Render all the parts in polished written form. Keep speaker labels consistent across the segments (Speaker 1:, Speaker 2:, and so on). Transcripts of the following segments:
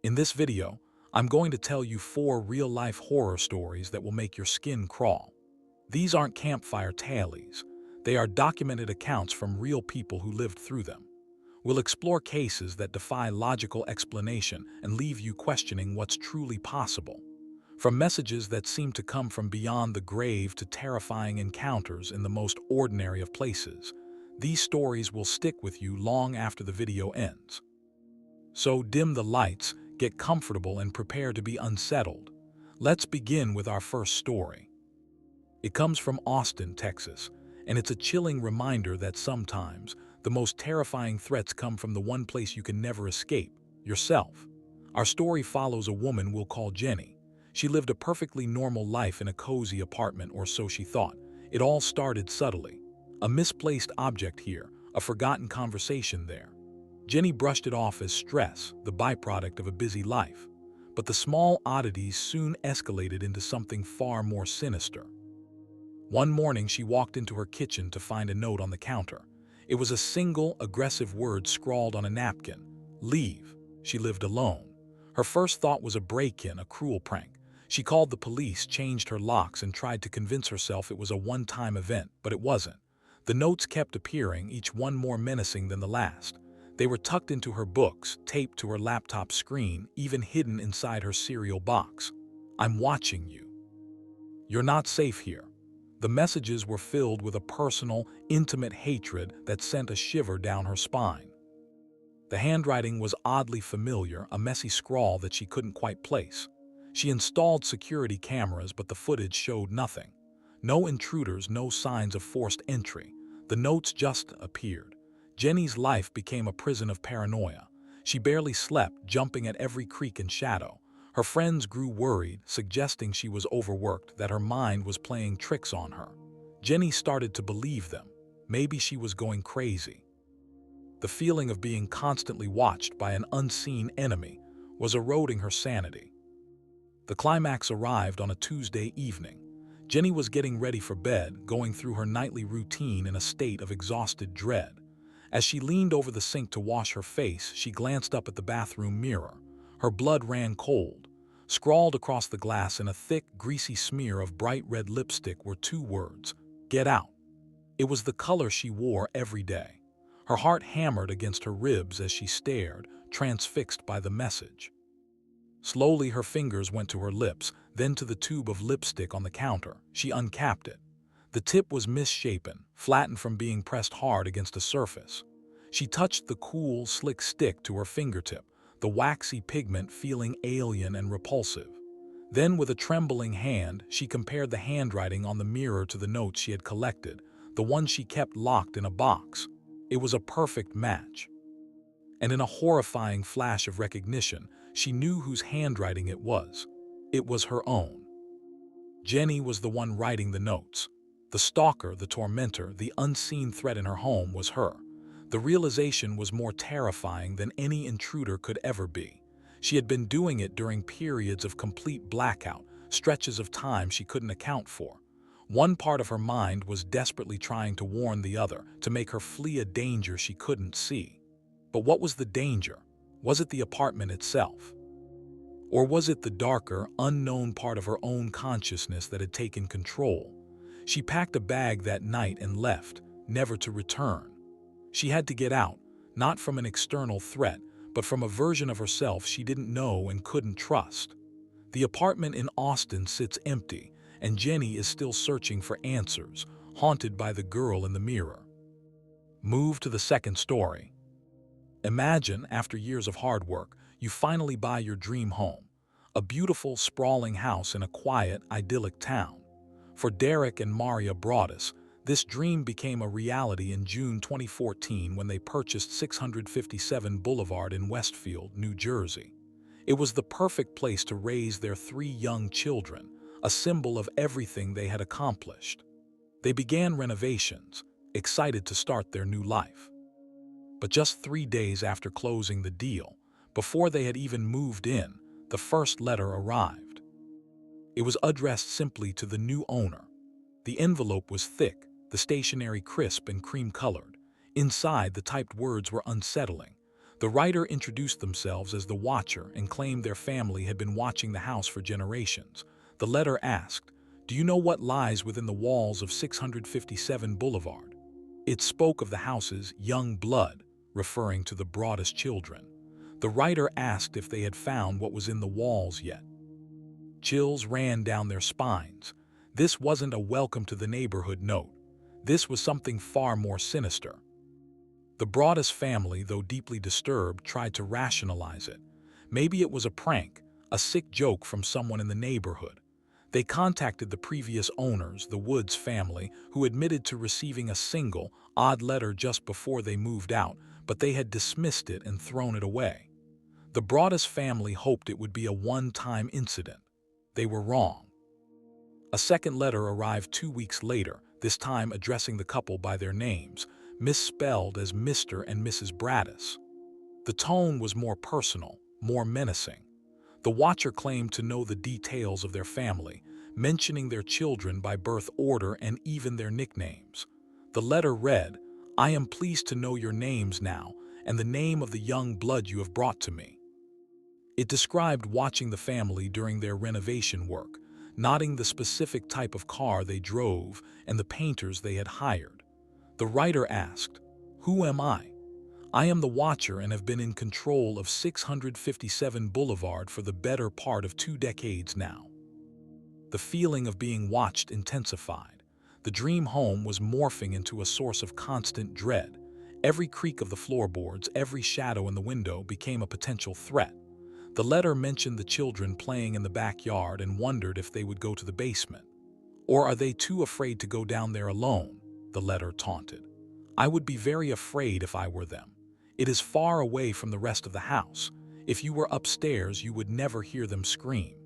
Speaker 1: In this video, I'm going to tell you 4 real-life horror stories that will make your skin crawl. These aren't campfire tales. They are documented accounts from real people who lived through them. We'll explore cases that defy logical explanation and leave you questioning what's truly possible. From messages that seem to come from beyond the grave to terrifying encounters in the most ordinary of places, these stories will stick with you long after the video ends. So dim the lights, get comfortable, and prepare to be unsettled. Let's begin with our first story. It comes from Austin, Texas, and it's a chilling reminder that sometimes the most terrifying threats come from the one place you can never escape, yourself. Our story follows a woman we'll call Jenny. She lived a perfectly normal life in a cozy apartment, or so she thought. It all started subtly. A misplaced object here, a forgotten conversation there. Jenny brushed it off as stress, the byproduct of a busy life. But the small oddities soon escalated into something far more sinister. One morning, she walked into her kitchen to find a note on the counter. It was a single, aggressive word scrawled on a napkin: leave. She lived alone. Her first thought was a break-in, a cruel prank. She called the police, changed her locks, and tried to convince herself it was a one-time event, but it wasn't. The notes kept appearing, each one more menacing than the last. They were tucked into her books, taped to her laptop screen, even hidden inside her cereal box. I'm watching you. You're not safe here. The messages were filled with a personal, intimate hatred that sent a shiver down her spine. The handwriting was oddly familiar, a messy scrawl that she couldn't quite place. She installed security cameras, but the footage showed nothing. No intruders, no signs of forced entry. The notes just appeared. Jenny's life became a prison of paranoia. She barely slept, jumping at every creak and shadow. Her friends grew worried, suggesting she was overworked, that her mind was playing tricks on her. Jenny started to believe them. Maybe she was going crazy. The feeling of being constantly watched by an unseen enemy was eroding her sanity. The climax arrived on a Tuesday evening. Jenny was getting ready for bed, going through her nightly routine in a state of exhausted dread. As she leaned over the sink to wash her face, she glanced up at the bathroom mirror. Her blood ran cold. Scrawled across the glass in a thick, greasy smear of bright red lipstick were 2 words: get out. It was the color she wore every day. Her heart hammered against her ribs as she stared, transfixed by the message. Slowly, her fingers went to her lips, then to the tube of lipstick on the counter. She uncapped it. The tip was misshapen, flattened from being pressed hard against a surface. She touched the cool, slick stick to her fingertip, the waxy pigment feeling alien and repulsive. Then, with a trembling hand, she compared the handwriting on the mirror to the notes she had collected, the one she kept locked in a box. It was a perfect match. And in a horrifying flash of recognition, she knew whose handwriting it was. It was her own. Jenny was the one writing the notes. The stalker, the tormentor, the unseen threat in her home was her. The realization was more terrifying than any intruder could ever be. She had been doing it during periods of complete blackout, stretches of time she couldn't account for. One part of her mind was desperately trying to warn the other, to make her flee a danger she couldn't see. But what was the danger? Was it the apartment itself? Or was it the darker, unknown part of her own consciousness that had taken control? She packed a bag that night and left, never to return. She had to get out, not from an external threat, but from a version of herself she didn't know and couldn't trust. The apartment in Austin sits empty, and Jenny is still searching for answers, haunted by the girl in the mirror. Move to the second story. Imagine, after years of hard work, you finally buy your dream home. A beautiful, sprawling house in a quiet, idyllic town. For Derek and Maria Broadus, this dream became a reality in June 2014 when they purchased 657 Boulevard in Westfield, New Jersey. It was the perfect place to raise their 3 young children, a symbol of everything they had accomplished. They began renovations, excited to start their new life. But just 3 days after closing the deal, before they had even moved in, the first letter arrived. It was addressed simply to the new owner. The envelope was thick, the stationery crisp and cream-colored. Inside, the typed words were unsettling. The writer introduced themselves as the Watcher and claimed their family had been watching the house for generations. The letter asked, "Do you know what lies within the walls of 657 Boulevard?" It spoke of the house's young blood, referring to the broadest children. The writer asked if they had found what was in the walls yet. Chills ran down their spines. This wasn't a welcome to the neighborhood note. This was something far more sinister. The Broadus family, though deeply disturbed, tried to rationalize it. Maybe it was a prank, a sick joke from someone in the neighborhood. They contacted the previous owners, the Woods family, who admitted to receiving a single, odd letter just before they moved out, but they had dismissed it and thrown it away. The Broadus family hoped it would be a one-time incident. They were wrong. A second letter arrived 2 weeks later, this time addressing the couple by their names, misspelled as Mr. and Mrs. Broadus. The tone was more personal, more menacing. The Watcher claimed to know the details of their family, mentioning their children by birth order and even their nicknames. The letter read, "I am pleased to know your names now and the name of the young blood you have brought to me." It described watching the family during their renovation work, noting the specific type of car they drove and the painters they had hired. The writer asked, "Who am I?" "I am the Watcher and have been in control of 657 Boulevard for the better part of 2 decades now." The feeling of being watched intensified. The dream home was morphing into a source of constant dread. Every creak of the floorboards, every shadow in the window became a potential threat. The letter mentioned the children playing in the backyard and wondered if they would go to the basement. "Or are they too afraid to go down there alone?" the letter taunted. "I would be very afraid if I were them. It is far away from the rest of the house. If you were upstairs, you would never hear them scream."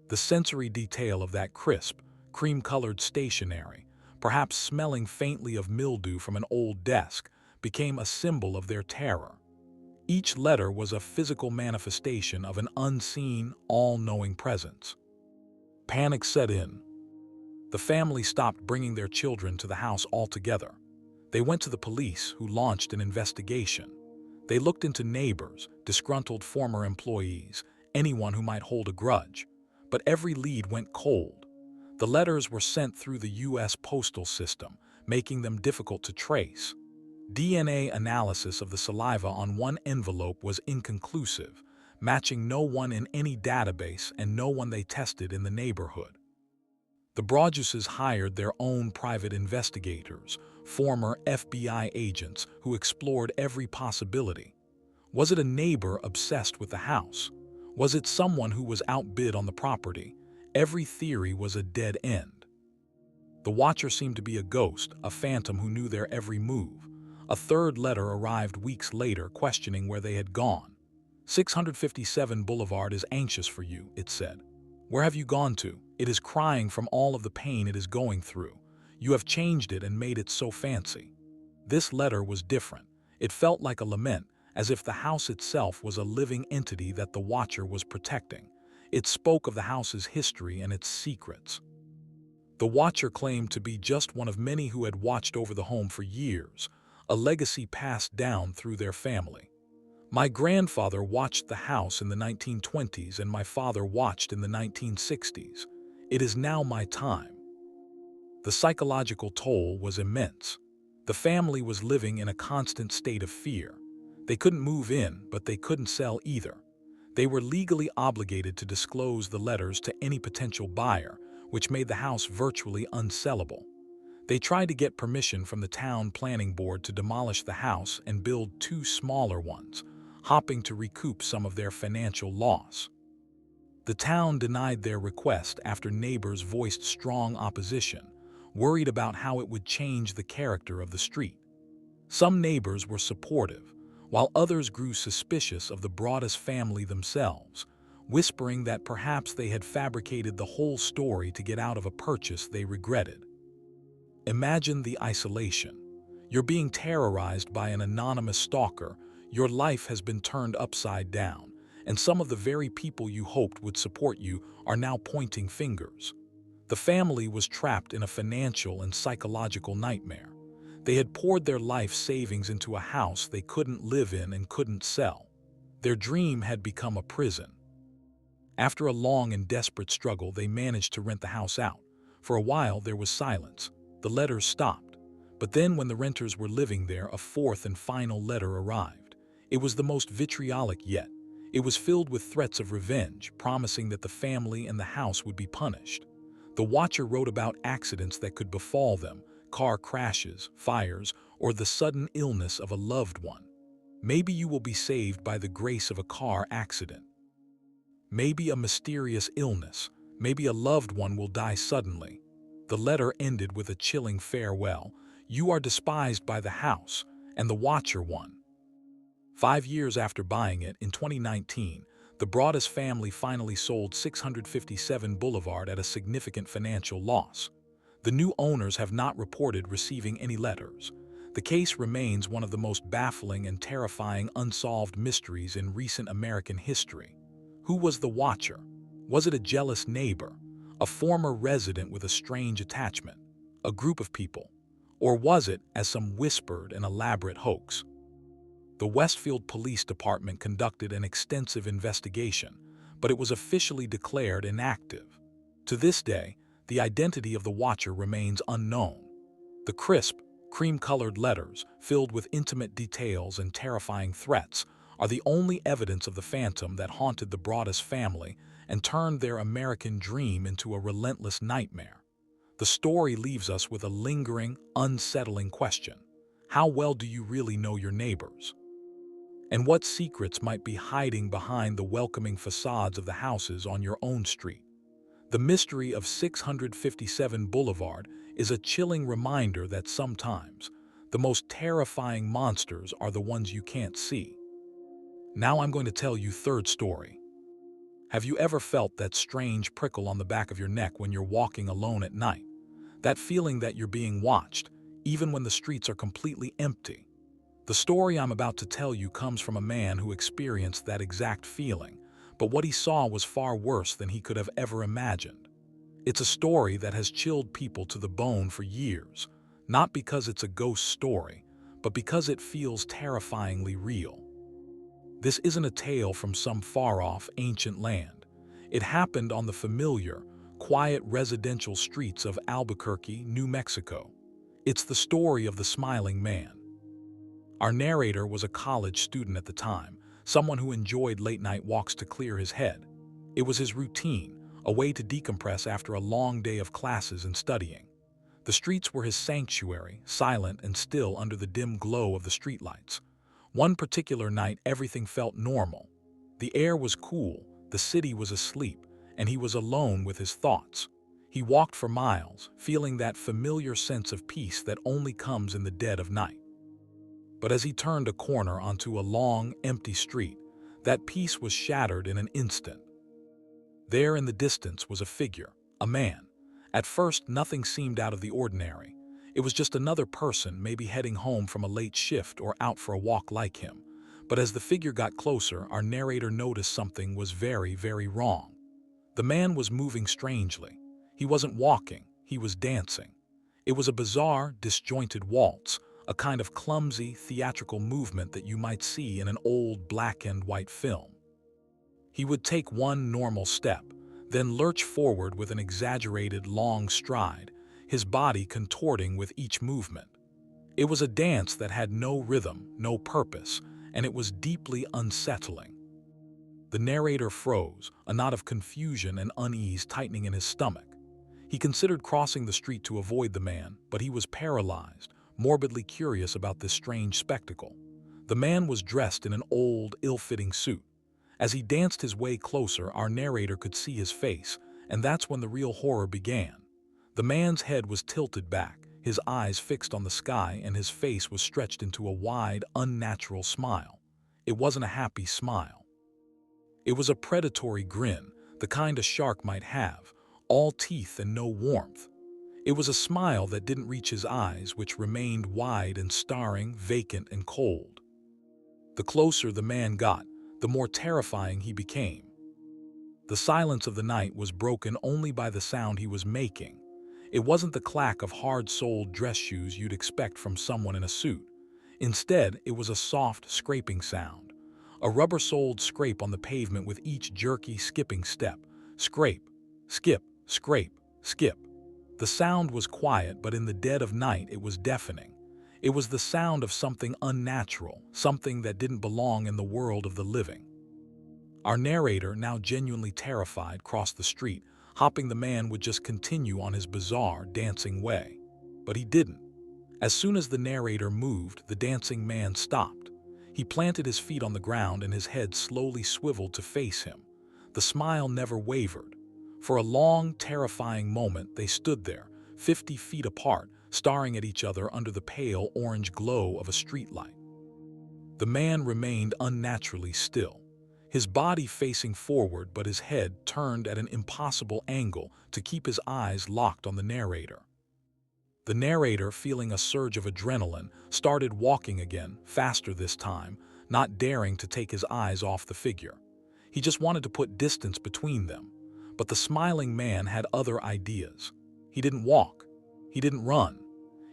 Speaker 1: The sensory detail of that crisp, cream-colored stationery, perhaps smelling faintly of mildew from an old desk, became a symbol of their terror. Each letter was a physical manifestation of an unseen, all-knowing presence. Panic set in. The family stopped bringing their children to the house altogether. They went to the police, who launched an investigation. They looked into neighbors, disgruntled former employees, anyone who might hold a grudge. But every lead went cold. The letters were sent through the U.S. postal system, making them difficult to trace. DNA analysis of the saliva on one envelope was inconclusive, matching no one in any database and no one they tested in the neighborhood. The Broaduses hired their own private investigators, former FBI agents who explored every possibility. Was it a neighbor obsessed with the house? Was it someone who was outbid on the property? Every theory was a dead end. The Watcher seemed to be a ghost, a phantom who knew their every move. A third letter arrived weeks later, questioning where they had gone. 657 Boulevard is anxious for you, it said. Where have you gone to? It is crying from all of the pain it is going through. You have changed it and made it so fancy. This letter was different. It felt like a lament, as if the house itself was a living entity that the Watcher was protecting. It spoke of the house's history and its secrets. The Watcher claimed to be just one of many who had watched over the home for years, a legacy passed down through their family. My grandfather watched the house in the 1920s and my father watched in the 1960s. It is now my time. The psychological toll was immense. The family was living in a constant state of fear. They couldn't move in, but they couldn't sell either. They were legally obligated to disclose the letters to any potential buyer, which made the house virtually unsellable. They tried to get permission from the town planning board to demolish the house and build 2 smaller ones, hoping to recoup some of their financial loss. The town denied their request after neighbors voiced strong opposition, worried about how it would change the character of the street. Some neighbors were supportive, while others grew suspicious of the Broadus family themselves, whispering that perhaps they had fabricated the whole story to get out of a purchase they regretted. Imagine the isolation. You're being terrorized by an anonymous stalker, your life has been turned upside down, and some of the very people you hoped would support you are now pointing fingers. The family was trapped in a financial and psychological nightmare. They had poured their life savings into a house they couldn't live in and couldn't sell. Their dream had become a prison. After a long and desperate struggle, they managed to rent the house out. For a while, there was silence. The letters stopped. But then, when the renters were living there, a fourth and final letter arrived. It was the most vitriolic yet. It was filled with threats of revenge, promising that the family and the house would be punished. The watcher wrote about accidents that could befall them, car crashes, fires, or the sudden illness of a loved one. Maybe you will be saved by the grace of a car accident. Maybe a mysterious illness. Maybe a loved one will die suddenly. The letter ended with a chilling farewell. You are despised by the house, and the watcher won. 5 years after buying it, in 2019, the Broaddus family finally sold 657 Boulevard at a significant financial loss. The new owners have not reported receiving any letters. The case remains one of the most baffling and terrifying unsolved mysteries in recent American history. Who was the watcher? Was it a jealous neighbor, a former resident with a strange attachment, a group of people? Or was it, as some whispered, an elaborate hoax? The Westfield Police Department conducted an extensive investigation, but it was officially declared inactive. To this day, the identity of the watcher remains unknown. The crisp, cream-colored letters, filled with intimate details and terrifying threats, are the only evidence of the phantom that haunted the Broaddus family and turned their American dream into a relentless nightmare. The story leaves us with a lingering, unsettling question. How well do you really know your neighbors? And what secrets might be hiding behind the welcoming facades of the houses on your own street? The mystery of 657 Boulevard is a chilling reminder that sometimes the most terrifying monsters are the ones you can't see. Now I'm going to tell you third story. Have you ever felt that strange prickle on the back of your neck when you're walking alone at night? That feeling that you're being watched, even when the streets are completely empty? The story I'm about to tell you comes from a man who experienced that exact feeling, but what he saw was far worse than he could have ever imagined. It's a story that has chilled people to the bone for years, not because it's a ghost story, but because it feels terrifyingly real. This isn't a tale from some far-off, ancient land. It happened on the familiar, quiet residential streets of Albuquerque, New Mexico. It's the story of the smiling man. Our narrator was a college student at the time, someone who enjoyed late-night walks to clear his head. It was his routine, a way to decompress after a long day of classes and studying. The streets were his sanctuary, silent and still under the dim glow of the streetlights. One particular night, everything felt normal. The air was cool, the city was asleep, and he was alone with his thoughts. He walked for miles, feeling that familiar sense of peace that only comes in the dead of night. But as he turned a corner onto a long, empty street, that peace was shattered in an instant. There in the distance was a figure, a man. At first, nothing seemed out of the ordinary. It was just another person, maybe heading home from a late shift or out for a walk like him. But as the figure got closer, our narrator noticed something was very, very wrong. The man was moving strangely. He wasn't walking, he was dancing. It was a bizarre, disjointed waltz, a kind of clumsy, theatrical movement that you might see in an old black and white film. He would take one normal step, then lurch forward with an exaggerated long stride, his body contorting with each movement. It was a dance that had no rhythm, no purpose, and it was deeply unsettling. The narrator froze, a knot of confusion and unease tightening in his stomach. He considered crossing the street to avoid the man, but he was paralyzed, morbidly curious about this strange spectacle. The man was dressed in an old, ill-fitting suit. As he danced his way closer, our narrator could see his face, and that's when the real horror began. The man's head was tilted back, his eyes fixed on the sky, and his face was stretched into a wide, unnatural smile. It wasn't a happy smile. It was a predatory grin, the kind a shark might have, all teeth and no warmth. It was a smile that didn't reach his eyes, which remained wide and staring, vacant and cold. The closer the man got, the more terrifying he became. The silence of the night was broken only by the sound he was making. It wasn't the clack of hard-soled dress shoes you'd expect from someone in a suit. Instead, it was a soft, scraping sound. A rubber-soled scrape on the pavement with each jerky, skipping step. Scrape, skip, scrape, skip. The sound was quiet, but in the dead of night it was deafening. It was the sound of something unnatural, something that didn't belong in the world of the living. Our narrator, now genuinely terrified, crossed the street, hoping the man would just continue on his bizarre, dancing way. But he didn't. As soon as the narrator moved, the dancing man stopped. He planted his feet on the ground and his head slowly swiveled to face him. The smile never wavered. For a long, terrifying moment, they stood there, 50 feet apart, staring at each other under the pale orange glow of a streetlight. The man remained unnaturally still, his body facing forward but his head turned at an impossible angle to keep his eyes locked on the narrator. The narrator, feeling a surge of adrenaline, started walking again, faster this time, not daring to take his eyes off the figure. He just wanted to put distance between them. But the smiling man had other ideas. He didn't walk. He didn't run.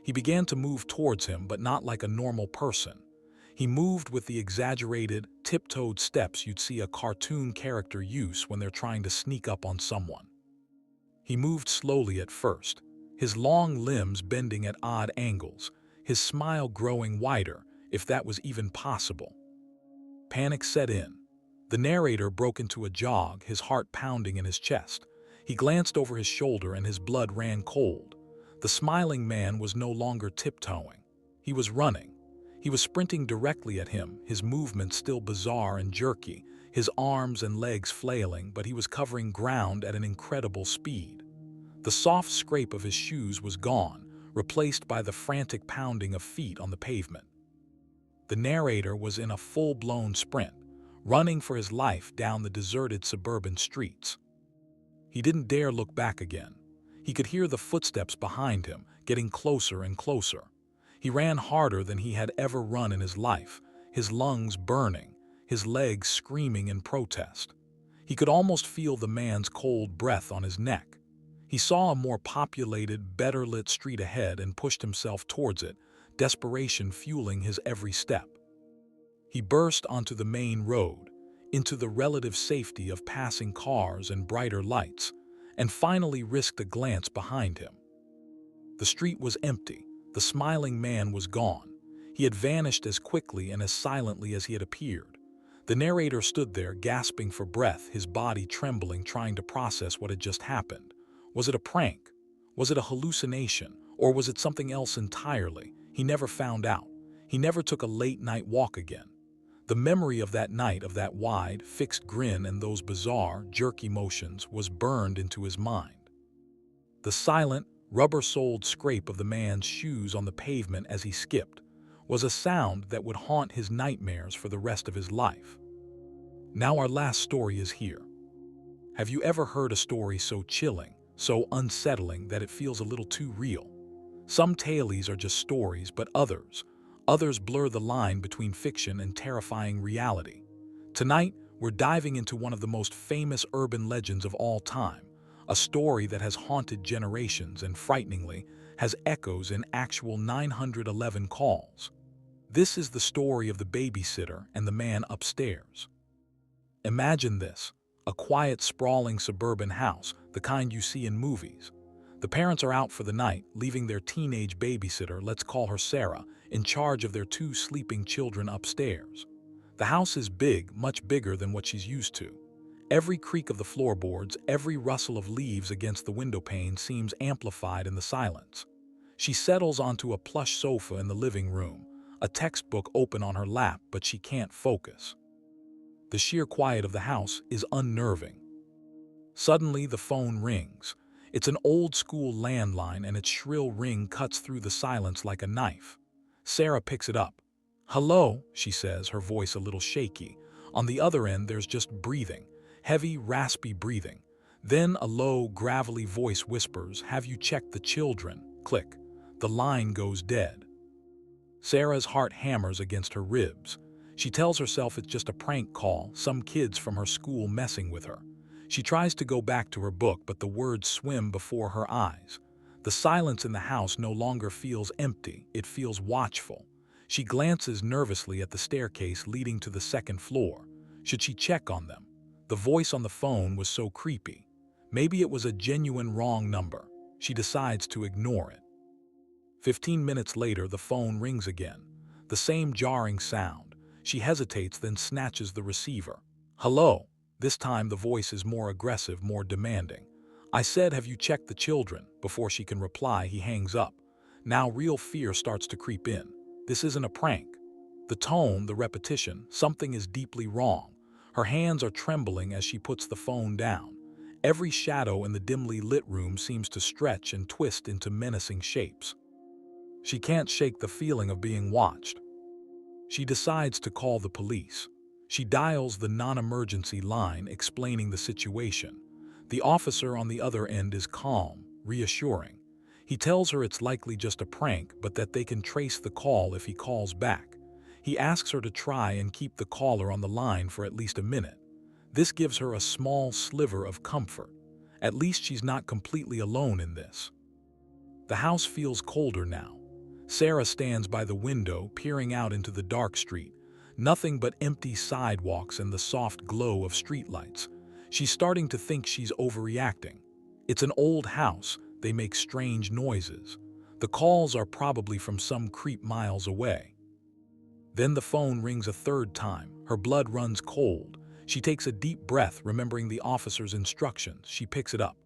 Speaker 1: He began to move towards him, but not like a normal person. He moved with the exaggerated, tiptoed steps you'd see a cartoon character use when they're trying to sneak up on someone. He moved slowly at first, his long limbs bending at odd angles, his smile growing wider, if that was even possible. Panic set in. The narrator broke into a jog, his heart pounding in his chest. He glanced over his shoulder and his blood ran cold. The smiling man was no longer tiptoeing. He was running. He was sprinting directly at him, his movements still bizarre and jerky, his arms and legs flailing, but he was covering ground at an incredible speed. The soft scrape of his shoes was gone, replaced by the frantic pounding of feet on the pavement. The narrator was in a full-blown sprint, running for his life down the deserted suburban streets. He didn't dare look back again. He could hear the footsteps behind him, getting closer and closer. He ran harder than he had ever run in his life, his lungs burning, his legs screaming in protest. He could almost feel the man's cold breath on his neck. He saw a more populated, better-lit street ahead and pushed himself towards it, desperation fueling his every step. He burst onto the main road, into the relative safety of passing cars and brighter lights, and finally risked a glance behind him. The street was empty. The smiling man was gone. He had vanished as quickly and as silently as he had appeared. The narrator stood there, gasping for breath, his body trembling, trying to process what had just happened. Was it a prank? Was it a hallucination? Or was it something else entirely? He never found out. He never took a late-night walk again. The memory of that night, of that wide, fixed grin and those bizarre, jerky motions, was burned into his mind. The silent, rubber-soled scrape of the man's shoes on the pavement as he skipped was a sound that would haunt his nightmares for the rest of his life. Now our last story is here. Have you ever heard a story so chilling, so unsettling that it feels a little too real? Some tales are just stories, but others blur the line between fiction and terrifying reality. Tonight, we're diving into one of the most famous urban legends of all time, a story that has haunted generations and, frighteningly, has echoes in actual 911 calls. This is the story of the babysitter and the man upstairs. Imagine this, a quiet, sprawling suburban house, the kind you see in movies. The parents are out for the night, leaving their teenage babysitter, let's call her Sarah, in charge of their 2 sleeping children upstairs. The house is big, much bigger than what she's used to. Every creak of the floorboards, every rustle of leaves against the window pane seems amplified in the silence. She settles onto a plush sofa in the living room, a textbook open on her lap, but she can't focus. The sheer quiet of the house is unnerving. Suddenly, the phone rings. It's an old-school landline, and its shrill ring cuts through the silence like a knife. Sarah picks it up. "Hello," she says, her voice a little shaky. On the other end, there's just breathing, heavy, raspy breathing. Then a low, gravelly voice whispers, "Have you checked the children?" Click. The line goes dead. Sarah's heart hammers against her ribs. She tells herself it's just a prank call, some kids from her school messing with her. She tries to go back to her book, but the words swim before her eyes. The The silence in the house no longer feels empty, it feels watchful. She glances nervously at the staircase leading to the second floor. Should she check on them? The voice on the phone was so creepy. Maybe it was a genuine wrong number. She decides to ignore it. 15 minutes later, the phone rings again. The same jarring sound. She hesitates, then snatches the receiver. Hello. This time the voice is more aggressive, more demanding. I said, have you checked the children? Before she can reply, he hangs up. Now real fear starts to creep in. This isn't a prank. The tone, the repetition, something is deeply wrong. Her hands are trembling as she puts the phone down. Every shadow in the dimly lit room seems to stretch and twist into menacing shapes. She can't shake the feeling of being watched. She decides to call the police. She dials the non-emergency line, explaining the situation. The officer on the other end is calm, reassuring. He tells her it's likely just a prank, but that they can trace the call if he calls back. He asks her to try and keep the caller on the line for at least a minute. This gives her a small sliver of comfort. At least she's not completely alone in this. The house feels colder now. Sarah stands by the window, peering out into the dark street. Nothing but empty sidewalks and the soft glow of streetlights. She's starting to think she's overreacting. It's an old house. They make strange noises. The calls are probably from some creep miles away. Then the phone rings a third time. Her blood runs cold. She takes a deep breath, remembering the officer's instructions. She picks it up.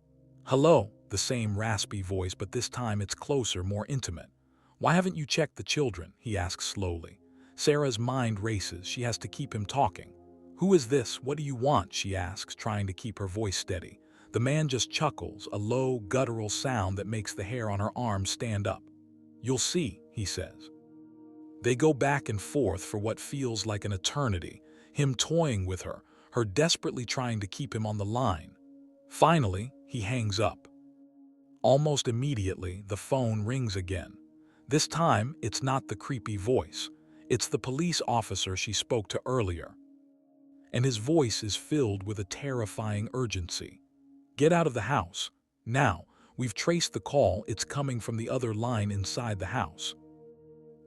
Speaker 1: Hello, the same raspy voice, but this time it's closer, more intimate. Why haven't you checked the children? He asks slowly. Sarah's mind races. She has to keep him talking. Who is this? What do you want? She asks, trying to keep her voice steady. The man just chuckles, a low, guttural sound that makes the hair on her arms stand up. You'll see, he says. They go back and forth for what feels like an eternity, him toying with her, her desperately trying to keep him on the line. Finally, he hangs up. Almost immediately, the phone rings again. This time, it's not the creepy voice. It's the police officer she spoke to earlier. And his voice is filled with a terrifying urgency. Get out of the house. Now, we've traced the call. It's coming from the other line inside the house.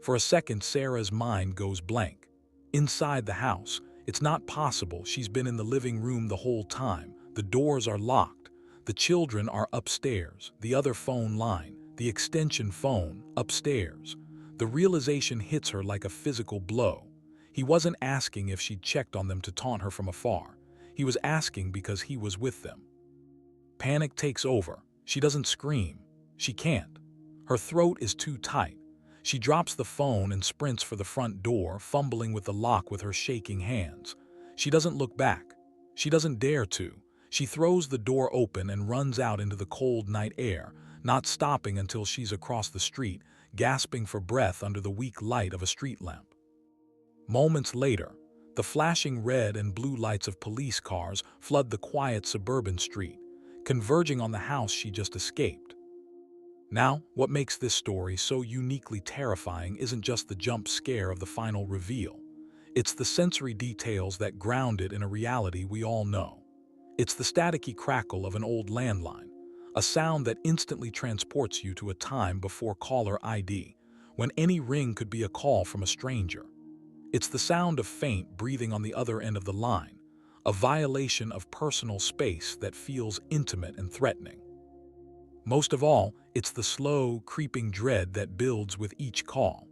Speaker 1: For a second, Sarah's mind goes blank. Inside the house, it's not possible. She's been in the living room the whole time. The doors are locked. The children are upstairs. The other phone line, the extension phone, upstairs. The realization hits her like a physical blow. He wasn't asking if she'd checked on them to taunt her from afar. He was asking because he was with them. Panic takes over. She doesn't scream. She can't. Her throat is too tight. She drops the phone and sprints for the front door, fumbling with the lock with her shaking hands. She doesn't look back. She doesn't dare to. She throws the door open and runs out into the cold night air, not stopping until she's across the street, gasping for breath under the weak light of a street lamp. Moments later, the flashing red and blue lights of police cars flood the quiet suburban street, converging on the house she just escaped. Now, what makes this story so uniquely terrifying isn't just the jump scare of the final reveal. It's the sensory details that ground it in a reality we all know. It's the staticky crackle of an old landline, a sound that instantly transports you to a time before caller ID, when any ring could be a call from a stranger. It's the sound of faint breathing on the other end of the line, a violation of personal space that feels intimate and threatening. Most of all, it's the slow, creeping dread that builds with each call.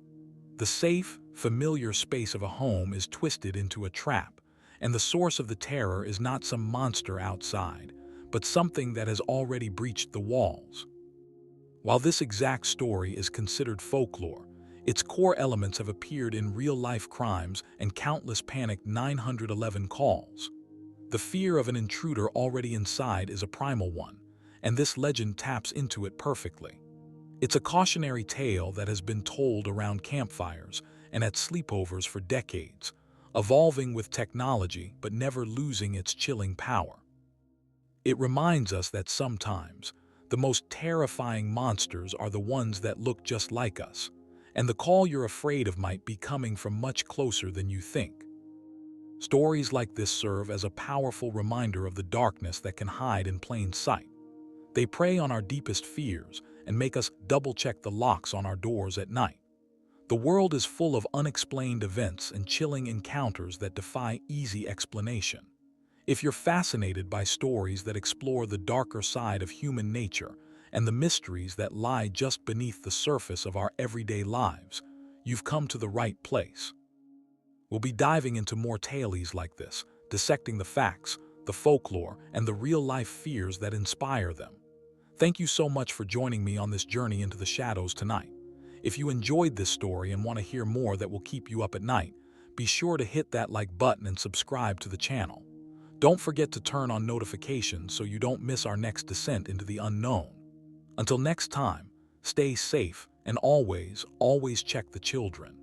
Speaker 1: The safe, familiar space of a home is twisted into a trap, and the source of the terror is not some monster outside, but something that has already breached the walls. While this exact story is considered folklore, its core elements have appeared in real-life crimes and countless panicked 911 calls. The fear of an intruder already inside is a primal one, and this legend taps into it perfectly. It's a cautionary tale that has been told around campfires and at sleepovers for decades, evolving with technology but never losing its chilling power. It reminds us that sometimes the most terrifying monsters are the ones that look just like us, and the call you're afraid of might be coming from much closer than you think. Stories like this serve as a powerful reminder of the darkness that can hide in plain sight. They prey on our deepest fears, and make us double-check the locks on our doors at night. The world is full of unexplained events and chilling encounters that defy easy explanation. If you're fascinated by stories that explore the darker side of human nature and the mysteries that lie just beneath the surface of our everyday lives, you've come to the right place. We'll be diving into more tales like this, dissecting the facts, the folklore, and the real-life fears that inspire them. Thank you so much for joining me on this journey into the shadows tonight. If you enjoyed this story and want to hear more that will keep you up at night, be sure to hit that like button and subscribe to the channel. Don't forget to turn on notifications so you don't miss our next descent into the unknown. Until next time, stay safe and always check the children.